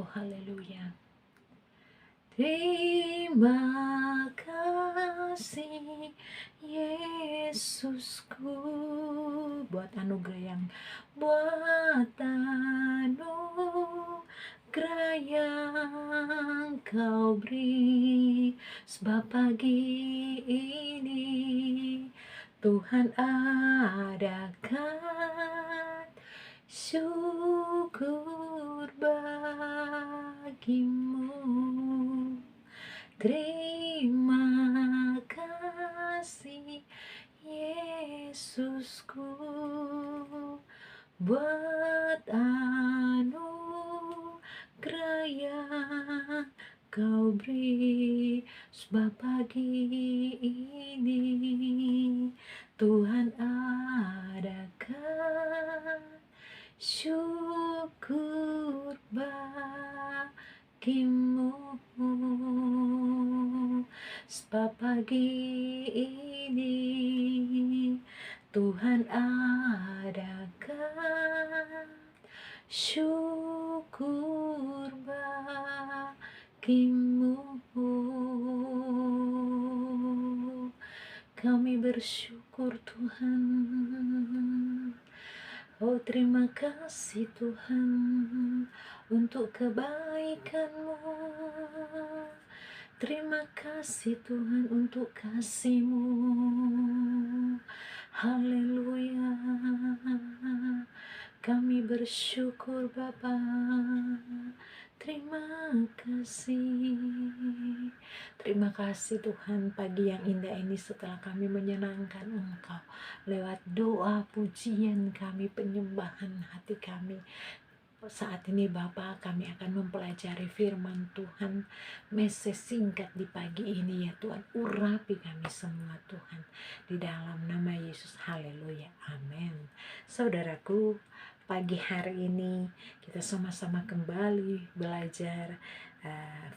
Oh, haleluya. Terima kasih Yesusku buat anugerah yang kau beri, sebab pagi ini Tuhan adakan syukur bagimu. Terima kasih Yesusku buat anugerah yang kau beri, sebab pagi ini Tuhan adakan syukur bagimu, sebab pagi ini Tuhan adakan syukur bagimu. Kami bersyukur Tuhan. Oh, terima kasih Tuhan untuk kebaikan-Mu. Terima kasih Tuhan untuk kasih-Mu. Haleluya. Kami bersyukur Bapa. Terima kasih. Terima kasih Tuhan, pagi yang indah ini setelah kami menyenangkan Engkau lewat doa, pujian kami, penyembahan hati kami. Saat ini Bapa, kami akan mempelajari firman Tuhan. Mesej singkat di pagi ini ya Tuhan, urapi kami semua Tuhan, di dalam nama Yesus. Haleluya, amin. Saudaraku, pagi hari ini kita sama-sama kembali belajar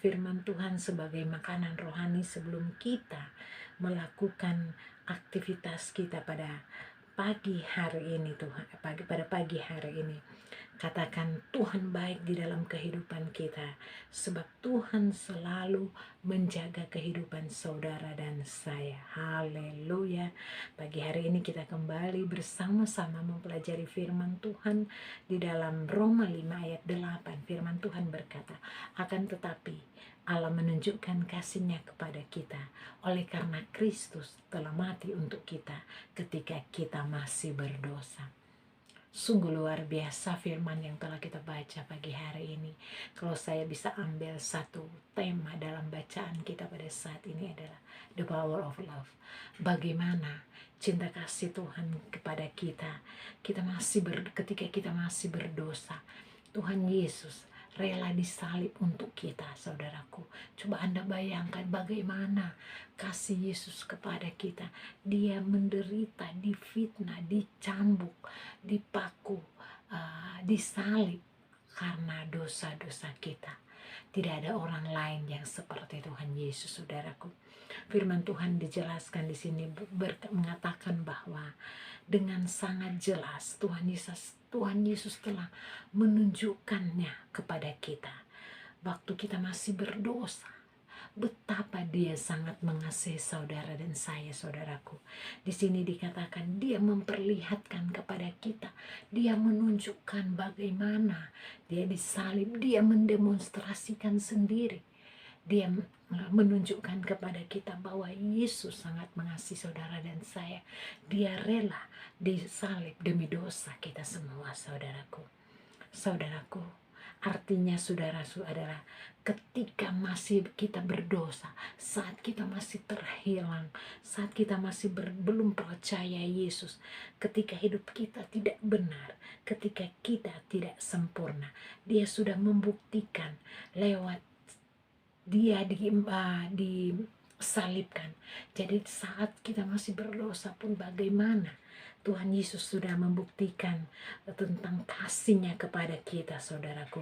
firman Tuhan sebagai makanan rohani sebelum kita melakukan aktivitas kita pada pagi hari ini Tuhan. Pada pagi hari ini katakan Tuhan baik di dalam kehidupan kita, sebab Tuhan selalu menjaga kehidupan saudara dan saya. Haleluya. Pagi hari ini kita kembali bersama-sama mempelajari firman Tuhan di dalam Roma 5 ayat 8. Firman Tuhan berkata, akan tetapi Allah menunjukkan kasih-Nya kepada kita oleh karena Kristus telah mati untuk kita ketika kita masih berdosa. Sungguh luar biasa firman yang telah kita baca pagi hari ini. Kalau saya bisa ambil satu tema dalam bacaan kita pada saat ini adalah the power of love. Bagaimana cinta kasih Tuhan kepada kita. Ketika kita masih berdosa, Tuhan Yesus rela disalib untuk kita, saudaraku. Coba Anda bayangkan bagaimana kasih Yesus kepada kita. Dia menderita, difitnah, dicambuk, dipaku, disalib karena dosa-dosa kita. Tidak ada orang lain yang seperti Tuhan Yesus, saudaraku. Firman Tuhan dijelaskan di sini mengatakan bahwa dengan sangat jelas Tuhan Yesus telah menunjukkannya kepada kita. Waktu kita masih berdosa, betapa Dia sangat mengasihi saudara dan saya, saudaraku. Di sini dikatakan Dia memperlihatkan kepada kita, Dia menunjukkan bagaimana Dia disalib, Dia mendemonstrasikan sendiri. Dia menunjukkan kepada kita bahwa Yesus sangat mengasihi saudara dan saya. Dia rela disalib demi dosa kita semua, saudaraku. Saudaraku, artinya saudaraku adalah ketika masih kita berdosa, saat kita masih terhilang, saat kita masih belum percaya Yesus, ketika hidup kita tidak benar, ketika kita tidak sempurna, Dia sudah membuktikan lewat Dia disalibkan. Jadi saat kita masih berdosa pun bagaimana Tuhan Yesus sudah membuktikan tentang kasih-Nya kepada kita, saudaraku.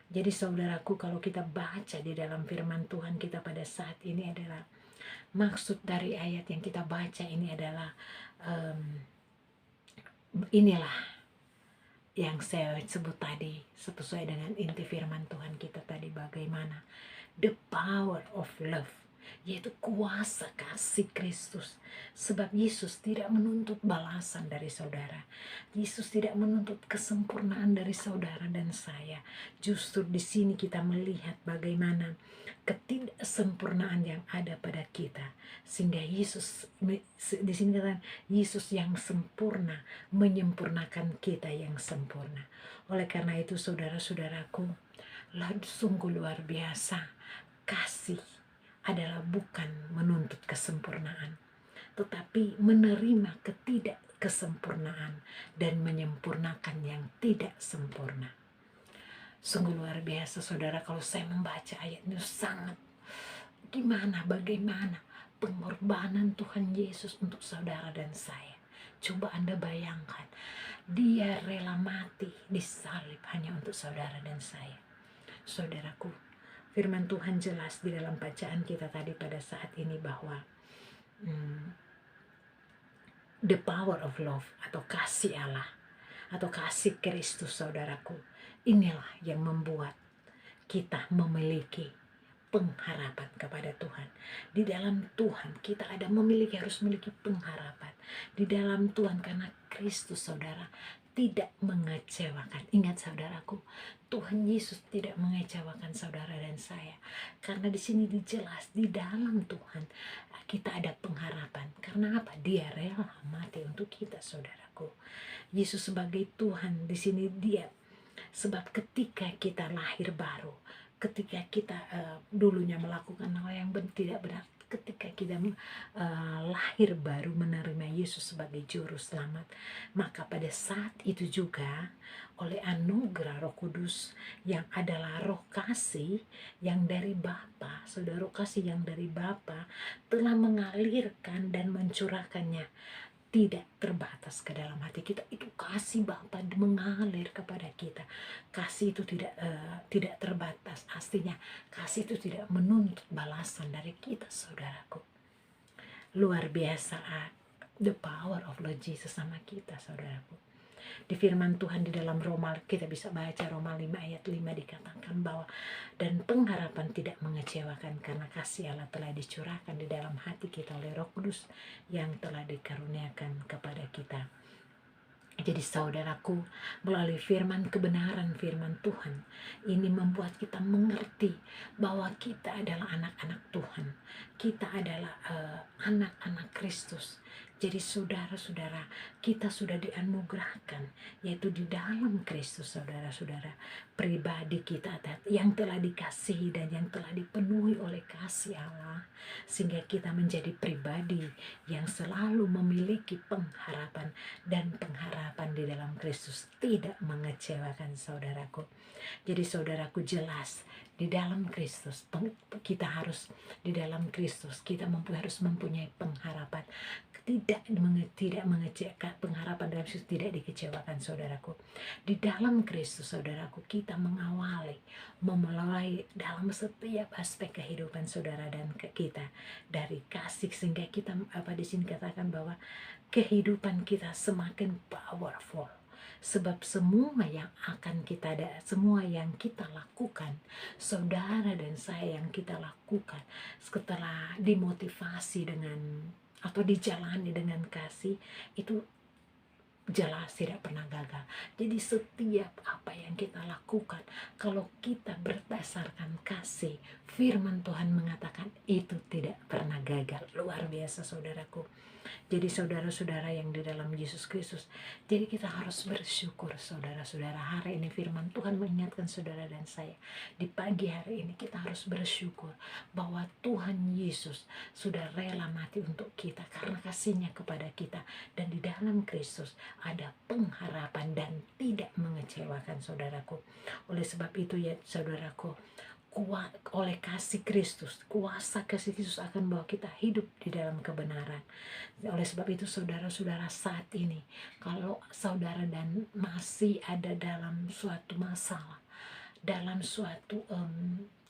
Jadi saudaraku, kalau kita baca di dalam firman Tuhan kita pada saat ini adalah, maksud dari ayat yang kita baca ini adalah inilah yang saya sebut tadi, sesuai dengan inti firman Tuhan kita tadi, bagaimana the power of love, yaitu kuasa kasih Kristus. Sebab Yesus tidak menuntut balasan dari saudara. Yesus tidak menuntut kesempurnaan dari saudara dan saya. Justru di sini kita melihat bagaimana ketidaksempurnaan yang ada pada kita, sehingga Yesus di sini katakan Yesus yang sempurna menyempurnakan kita yang sempurna. Oleh karena itu saudara-saudaraku, sungguh luar biasa. Kasih adalah bukan menuntut kesempurnaan, tetapi menerima ketidakkesempurnaan dan menyempurnakan yang tidak sempurna. Sungguh luar biasa saudara, kalau saya membaca ayat ini sangat bagaimana pengorbanan Tuhan Yesus untuk saudara dan saya. Coba Anda bayangkan, dia rela mati disalib hanya untuk saudara dan saya. Saudaraku, firman Tuhan jelas di dalam bacaan kita tadi pada saat ini bahwa the power of love atau kasih Allah atau kasih Kristus, saudaraku, inilah yang membuat kita memiliki pengharapan kepada Tuhan. Di dalam Tuhan kita harus memiliki pengharapan. Di dalam Tuhan, karena Kristus, saudara, tidak mengecewakan. Ingat saudaraku, Tuhan Yesus tidak mengecewakan saudara dan saya. Karena di sini dijelas, di dalam Tuhan kita ada pengharapan. Karena apa? Dia rela mati untuk kita, saudaraku. Yesus sebagai Tuhan di sini dia, sebab ketika kita lahir baru, ketika kita dulunya melakukan hal yang tidak benar, ketika kita lahir baru menerima Yesus sebagai juru selamat, maka pada saat itu juga oleh anugerah Roh Kudus yang adalah roh kasih yang dari Bapa, saudara, roh kasih yang dari Bapa telah mengalirkan dan mencurahkannya tidak terbatas ke dalam hati kita. Itu kasih Bapa mengalir kepada kita. Kasih itu tidak terbatas. Artinya kasih itu tidak menuntut balasan dari kita, saudaraku. Luar biasa the power of Lord Jesus sama kita, saudaraku. Di firman Tuhan di dalam Roma, kita bisa baca Roma 5 ayat 5 dikatakan bahwa dan pengharapan tidak mengecewakan karena kasih Allah telah dicurahkan di dalam hati kita oleh Roh Kudus yang telah dikaruniakan kepada kita. Jadi saudaraku, melalui firman kebenaran firman Tuhan ini membuat kita mengerti bahwa kita adalah anak-anak Tuhan. Kita adalah anak-anak Kristus. Jadi saudara-saudara, kita sudah dianugerahkan, yaitu di dalam Kristus, saudara-saudara, pribadi kita yang telah dikasihi dan yang telah dipenuhi oleh kasih Allah, sehingga kita menjadi pribadi yang selalu memiliki pengharapan, dan pengharapan di dalam Kristus tidak mengecewakan saudaraku. Jadi saudaraku, jelas di dalam Kristus kita harus, di dalam Kristus kita harus mempunyai pengharapan. Tidak mengecewakan, pengharapan dalam Kristus tidak dikecewakan, saudaraku. Di dalam Kristus, saudaraku, kita memulai dalam setiap aspek kehidupan saudara dan kita dari kasih, sehingga kita di sini katakan bahwa kehidupan kita semakin powerful. Sebab semua yang semua yang kita lakukan, saudara dan saya yang kita lakukan setelah dimotivasi dengan atau dijalani dengan kasih, itu jelas tidak pernah gagal. Jadi setiap apa yang kita lakukan, kalau kita berdasarkan kasih, firman Tuhan mengatakan itu tidak pernah gagal. Luar biasa, saudaraku. Jadi saudara-saudara yang di dalam Yesus Kristus, jadi kita harus bersyukur, saudara-saudara. Hari ini firman Tuhan mengingatkan saudara dan saya, di pagi hari ini kita harus bersyukur bahwa Tuhan Yesus sudah rela mati untuk kita karena kasihnya kepada kita, dan di dalam Kristus ada pengharapan dan tidak mengecewakan, saudaraku. Oleh sebab itu ya saudaraku, oleh kasih Kristus, kuasa kasih Kristus akan membawa kita hidup di dalam kebenaran. Oleh sebab itu saudara-saudara, saat ini kalau saudara dan masih ada dalam suatu masalah, dalam suatu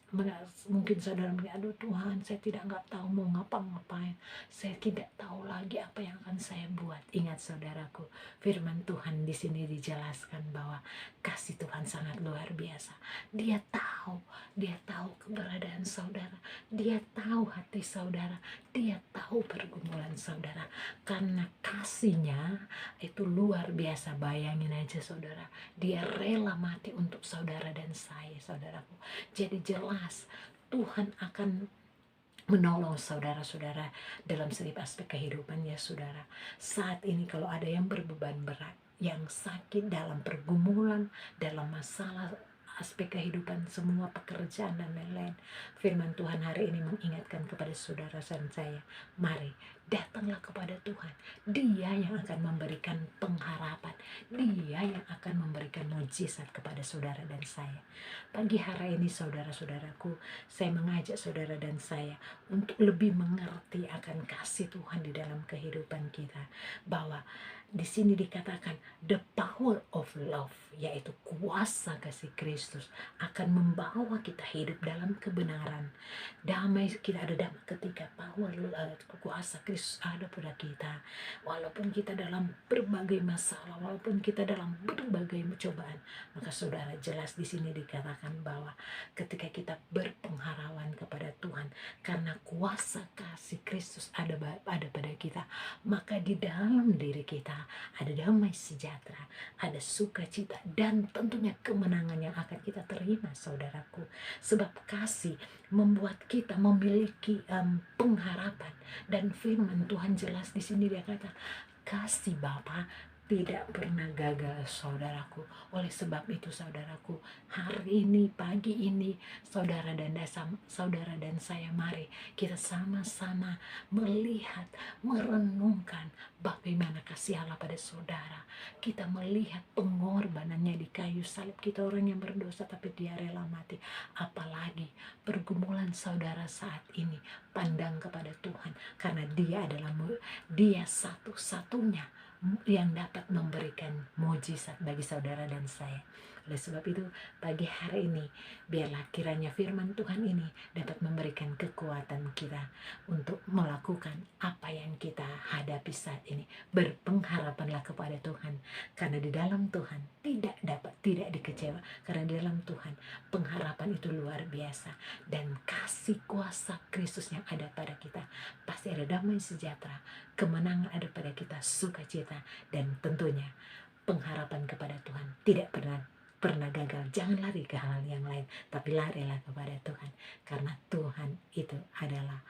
Mungkin saudara bilang, aduh Tuhan, saya nggak tahu mau ngapa-ngapain, saya tidak tahu lagi apa yang akan saya buat. Ingat saudaraku, firman Tuhan di sini dijelaskan bahwa kasih Tuhan sangat luar biasa. Dia tahu keberadaan saudara, dia tahu hati saudara, dia tahu pergumulan saudara. Karena kasihnya itu luar biasa. Bayangin aja saudara, dia rela mati untuk saudara dan saya, saudaraku. Jadi jelas Tuhan akan menolong saudara-saudara dalam setiap aspek kehidupan ya saudara. Saat ini kalau ada yang berbeban berat, yang sakit dalam pergumulan, dalam masalah aspek kehidupan, semua pekerjaan dan lain-lain, firman Tuhan hari ini mengingatkan kepada saudara dan saya, mari datanglah kepada Tuhan. Dia yang akan memberikan pengharapan, dia yang akan memberikan mujizat kepada saudara dan saya. Pagi hari ini saudara-saudaraku, saya mengajak saudara dan saya untuk lebih mengerti akan kasih Tuhan di dalam kehidupan kita, bahwa di sini dikatakan the power of love, yaitu kuasa kasih Kristus akan membawa kita hidup dalam kebenaran. Damai, kita ada damai ketika kuasa Kristus ada pada kita. Walaupun kita dalam berbagai masalah, walaupun kita dalam berbagai cobaan, maka saudara, jelas di sini dikatakan bahwa ketika kita berpengharapan kepada Tuhan, karena kuasa kasih Kristus ada pada kita, maka di dalam diri kita ada damai sejahtera, ada sukacita, dan tentunya kemenangan yang akan kita terima saudaraku. Sebab kasih membuat kita memiliki pengharapan, dan firman Tuhan jelas di sini dia kata, kasih Bapa tidak pernah gagal saudaraku. Oleh sebab itu saudaraku, hari ini, pagi ini, saudara dan saya, mari kita sama-sama melihat, merenungkan bagaimana kasih Allah pada saudara. Kita melihat pengorbanannya di kayu salib. Kita orang yang berdosa tapi dia rela mati. Apalagi pergumulan saudara saat ini, pandang kepada Tuhan, karena dia satu-satunya yang dapat memberikan mujizat bagi saudara dan saya. Oleh sebab itu, pagi hari ini, biarlah kiranya firman Tuhan ini dapat memberikan kekuatan kita untuk melakukan apa yang kita hadapi saat ini. Berpengharapanlah kepada Tuhan, karena di dalam Tuhan tidak dikecewa, karena di dalam Tuhan pengharapan itu luar biasa, dan kasih kuasa Kristus yang ada pada kita pasti ada damai sejahtera, kemenangan ada pada kita, sukacita, dan tentunya pengharapan kepada Tuhan tidak pernah gagal. Jangan lari ke hal yang lain, tapi larilah kepada Tuhan, karena Tuhan itu adalah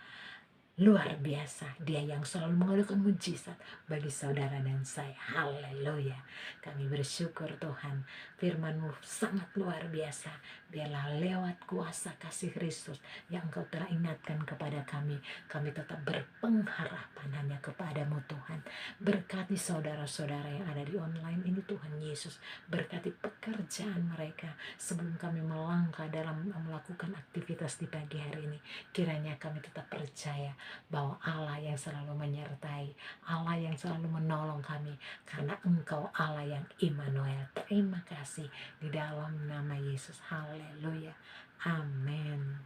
luar biasa. Dia yang selalu mengadakan mujizat bagi saudara dan saya. Haleluya. Kami bersyukur Tuhan, firman-Mu sangat luar biasa. Biarlah lewat kuasa kasih Kristus yang Engkau telah ingatkan kepada kami tetap berpengharapan hanya kepada-Mu Tuhan. Berkati saudara-saudara yang ada di online ini Tuhan Yesus. Berkati pekerjaan mereka sebelum kami melangkah dalam melakukan aktivitas di pagi hari ini. Kiranya kami tetap percaya bahwa Allah yang selalu menyertai, Allah yang selalu menolong kami, karena Engkau Allah yang Immanuel. Terima kasih di dalam nama Yesus. Haleluya. Amin.